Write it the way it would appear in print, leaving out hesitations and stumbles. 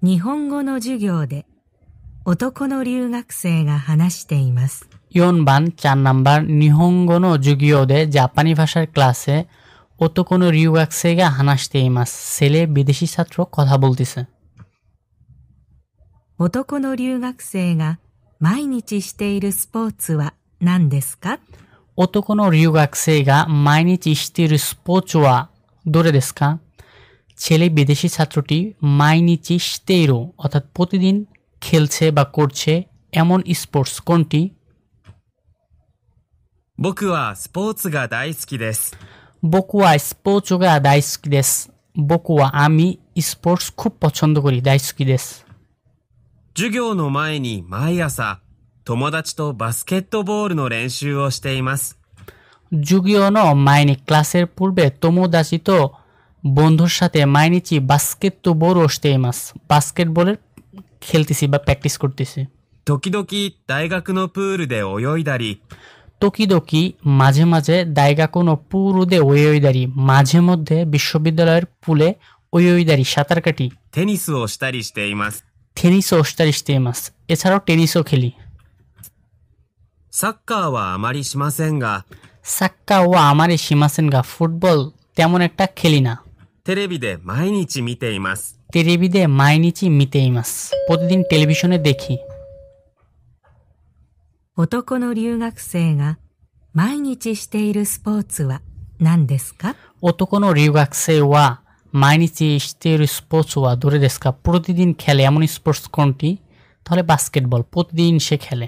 日本語の授業で男の留学生が話しています。4番4 নাম্বার নিহঙ্গো নো জুগিওদে জাপানি ভাষার ক্লাসে ওতোকো নো রিউগাকসেগা হানাশতে ইমাস ছেলে বিদেশি ছাত্র কথা বলতেছে 男の留学生が毎日しているスポーツは何ですか？ ওতোকো নো রিউগাকসেগা মাইনিচি শিতেইরু স্পোর্টস ওয়া দোরে দেসু কা? ছেলে বিদেশি ছাত্রটি মাইনিচি শিতেইরু অর্থাৎ প্রতিদিন খেলছে বা করছে এমন স্পোর্টস কোনটি? 僕はスポーツが大好きです。 僕はスポーツが大好きです。僕はআমি স্পোর্টস খুব পছন্দ করি, 大好きです。授業の前に毎朝、友達とバスケットボールの練習をしています。 যুগীয় নো মাইনি ক্লাসের পূর্বে তোমোদাচি তো বন্ধুর সাথে মাইনিচি বাস্কেটবল ওশতে ইমাস বাস্কেটবলের খেলতেছি বা প্র্যাকটিস করতেছি। 時々大学のプールで泳いだり、 তোকিদোকি মাঝে মাঝে দাইগাকোনো পুরুদে ওয়োইদারি মাঝে মধ্যে বিশ্ববিদ্যালয়ের পুলে ওয়োইদারি সাঁতার কাটি। テニスをしたりしています。 টেনিসও ওস্তারিしています。এছাড়াও টেনিসও খেলি। サッカーはあまりしませんが、 সাক্কা ও আমারে শিমাসেনগা ফুটবল তেমন একটা খেলি না। テレビで毎日見ています。 টেলিভিদে মাইনিচি মিতে ইমাস প্রতিদিন টেলিভিশনে দেখি। 男の留学生が毎日しているスポーツは何ですか？ ওতোকো নো রিউগাকসে ওয়া মাইনিচি শিতেইরু স্পোর্টস ওয়া দোরে দেসু কা? প্রতিদিন খেলে এমন স্পোর্টস কোনটি? তাহলে বাস্কেটবল, প্রতিদিন সে খেলে।